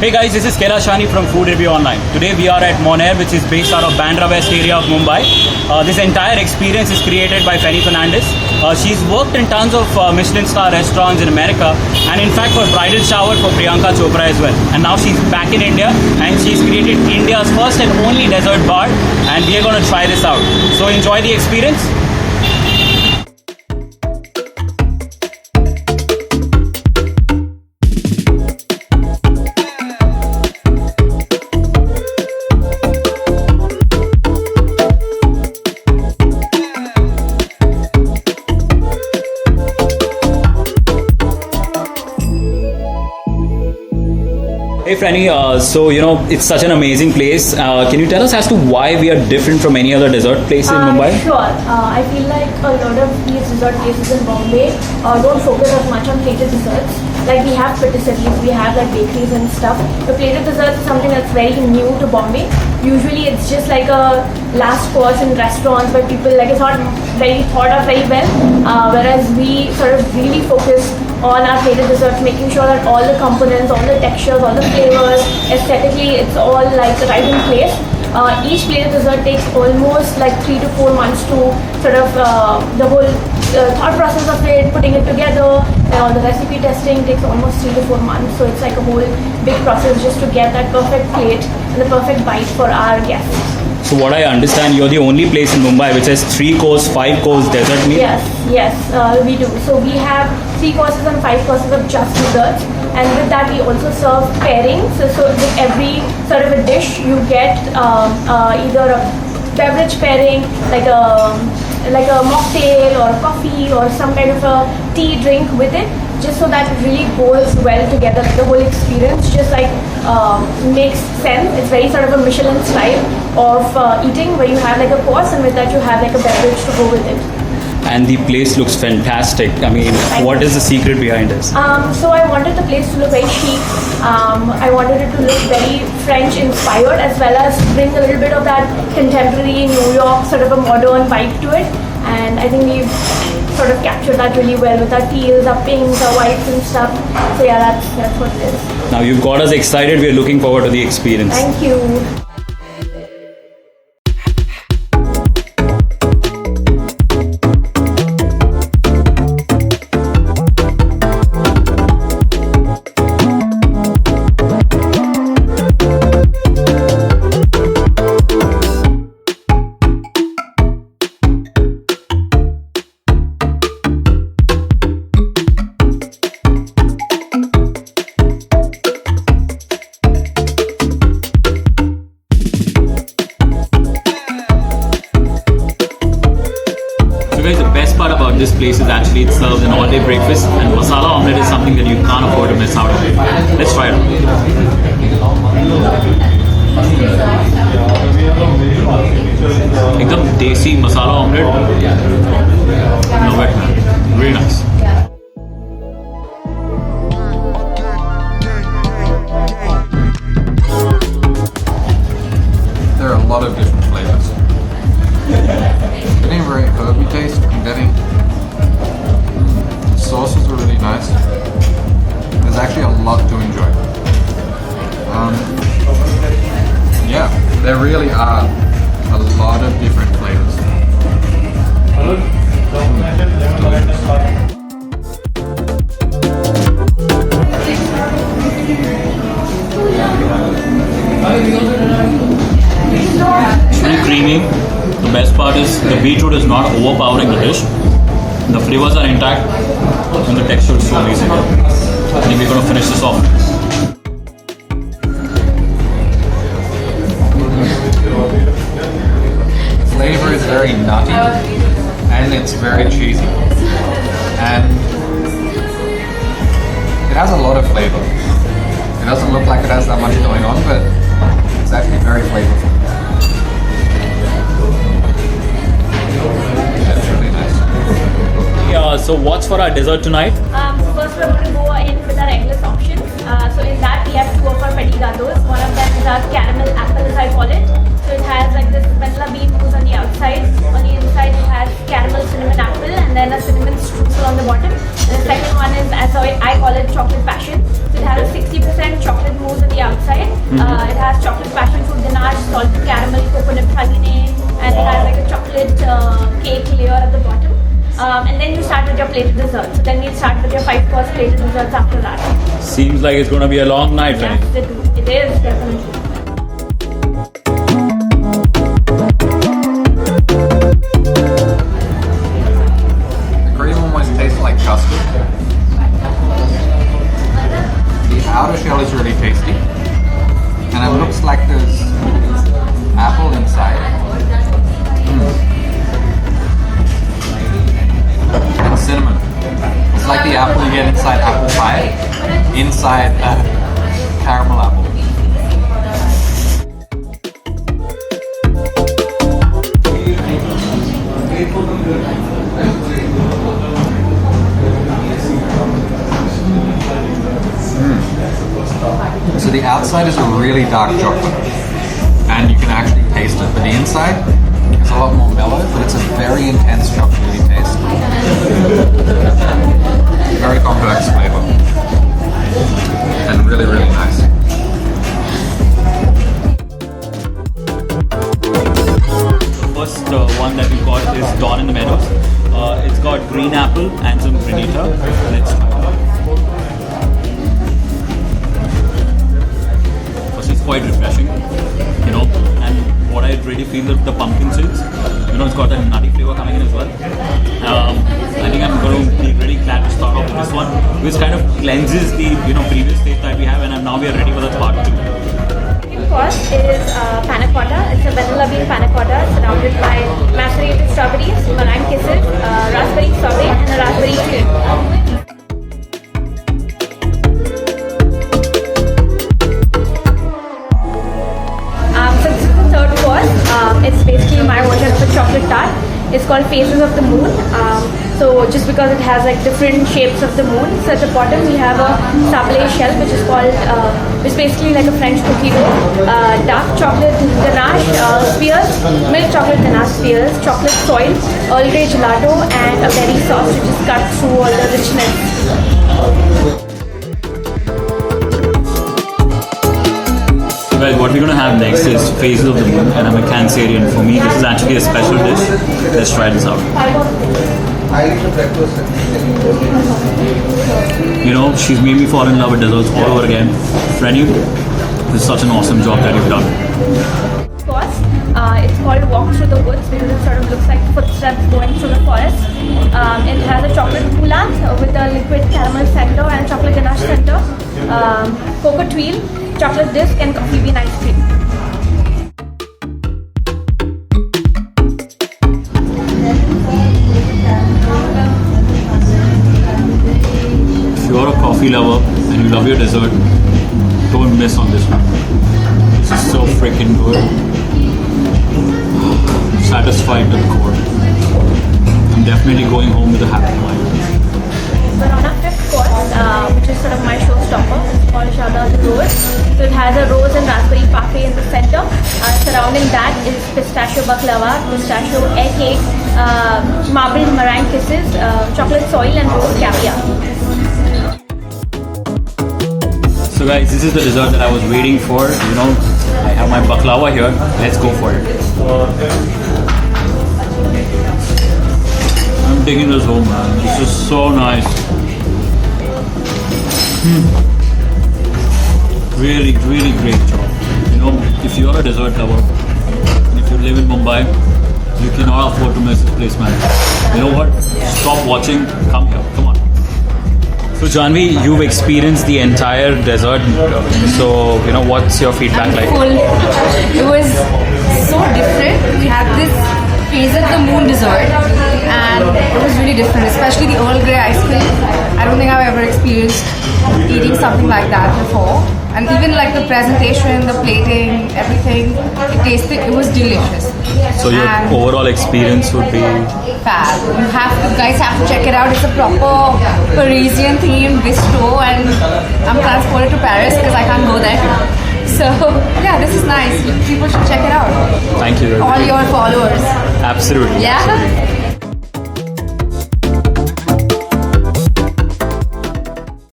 Hey guys, this is Kailash Shahani from Food Review Online. Today we are at MONER, which is based out of Bandra West area of Mumbai. This entire experience is created by Fanny Fernandez. She's worked in tons of Michelin star restaurants in America, and in fact for bridal shower for Priyanka Chopra as well. And now she's back in India, and she's created India's first and only dessert bar, and we are going to try this out. So enjoy the experience. Hey Franny, so it's such an amazing place. Can you tell us as to why we are different from any other dessert place in Mumbai? Sure. I feel like a lot of these dessert places in Bombay don't focus as much on plated desserts. Like we have patisseries, we have like bakeries and stuff. The plated desserts is something that's very new to Bombay. Usually it's just like a last course in restaurants where people it's not very thought of very well. Whereas we sort of really focus on our plated desserts, making sure that all the components, all the textures, all the flavors, aesthetically, it's all like right in place. Each plated dessert takes almost like 3 to 4 months to sort of the whole thought process of it, putting it together, and all the recipe testing takes almost 3 to 4 months. So it's like a whole big process just to get that perfect plate and the perfect bite for our guests. So what I understand, you're the only place in Mumbai which has 3-course, 5-course dessert meal? Yes, we do. So we have 3 courses and 5 courses of just desserts, and with that we also serve pairings. So with every sort of a dish you get either a beverage pairing like a mocktail or a coffee or some kind of a tea drink with it, just so that it really goes well together. Like the whole experience just makes sense. It's very sort of a Michelin style of eating, where you have like a course and with that you have like a beverage to go with it. And the place looks fantastic. I mean, what is the secret behind this? So I wanted the place to look very chic. I wanted it to look very French inspired, as well as bring a little bit of that contemporary New York sort of a modern vibe to it. And I think we've sort of captured that really well with our teals, our pinks, our whites and stuff. So yeah, that's what it is. Now you've got us excited. We're looking forward to the experience. Thank you. Guys, the best part about this place is actually it serves an all-day breakfast, and masala omelette is something that you can't afford to miss out on. Let's try it. Ekdam desi masala omelette. No wet man. Really nice. There are a lot of different flavors. Getting a very herby taste. I'm getting the sauces are really nice. There's actually a lot to enjoy. Yeah, there really are a lot of different flavors. It's really creamy. The best part is the beetroot is not overpowering the dish. The flavors are intact and the texture is so amazing. I think we're going to finish this off. Flavor is very nutty and it's very cheesy. And it has a lot of flavor. It doesn't look like it has that much going on, but it's actually very flavorful. That's really nice. Yeah, so what's for our dessert tonight? First we're going to go in with our eggless options. So in that we have 2 of our petit gateaux. One of them is our caramel apple, as I call it. So it has like this vanilla bean mousse on the outside. On the inside it has caramel cinnamon apple and then a cinnamon streusel on the bottom. And the second one is, as I call it, chocolate passion. So it has a 60% chocolate mousse on the outside It has chocolate passion fruit ganache, salted caramel, coconut praline, and it has like a chocolate cake layer at the bottom. And then you start with your plated desserts. So then you start with your 5-course plated desserts after that. Seems like it's going to be a long night, Yes, Fanny. it is definitely. The cream almost tastes like custard. The outer shell is really tasty. And it looks like there's apple inside. And cinnamon. It's like the apple you get inside apple pie, inside caramel apple. So the outside is a really dark chocolate, and you can actually taste it. But the inside is a lot more mellow, but it's a very intense chocolatey taste. Very complex flavor, and really, really nice. The first one that we got is Dawn in the Meadows. It's got green apple and some granita. Let's try it out. It's quite refreshing, you know, and what I really feel is the pumpkin seeds, you know, it's got a nutty flavor coming in as well. I think I'm going to be really glad to start off with this one, which kind of cleanses the, you know, previous taste that we have, and now we are ready for the part 2. Second course is panna cotta. It's a vanilla bean panna cotta surrounded by macerated strawberries, meringue kisses, raspberry sorbet, and a raspberry cream. It's basically my version of a chocolate tart. It's called Phases of the Moon. So just because it has like different shapes of the moon. So at the bottom we have a sablé shell, which is called, which is basically like a French cookie dough. Dark chocolate ganache spheres, milk chocolate ganache spheres, chocolate soil, Earl Grey gelato, and a berry sauce which is cut through all the richness. Well, what we're going to have next is Phases of the Moon, and I'm a Cancerian. For me, this is actually a special dish. Let's try this out. You know, she's made me fall in love with desserts all over again. Frenny, this is such an awesome job that you've done. Of course, it's called Walk Through the Woods because it sort of looks like footsteps going through the forest. It has a chocolate coulant with a liquid caramel center and a chocolate ganache center, cocoa tuile, chocolate disc, and coffee bean ice cream. If you're a coffee lover and you love your dessert, don't miss on this one. This is so freaking good. Satisfied to the core. I'm definitely going home with a happy mind. But on our fifth course, which is sort of my showstopper, it's called Shada the Rose. So it has a rose and raspberry parfait in the center. Surrounding that is pistachio baklava, pistachio egg cake, marbled meringue kisses, chocolate soil, and rose caviar. So guys, this is the dessert that I was waiting for. You know, I have my baklava here. Let's go for it. I'm taking this home, man. This is so nice. Really, really great job. You know, if you're a dessert lover, and if you live in Mumbai, you cannot afford to miss this place, man. You know what? Stop watching. Come here. Come on. So Janvi, you've experienced the entire desert. So, you know, what's your feedback like? Full. It was so different. We had this Phases of the Moon dessert, and it was really different, especially the Earl Grey ice cream. I don't think I've ever experienced eating something like that before. And even like the presentation, the plating, everything, it was delicious. So your overall experience would be fab. You guys have to check it out. It's a proper Parisian themed bistro, and I'm transported to Paris because I can't go there. So yeah, this is nice. People should check it out. Thank you. All your followers. Absolutely. Yeah. Absolutely.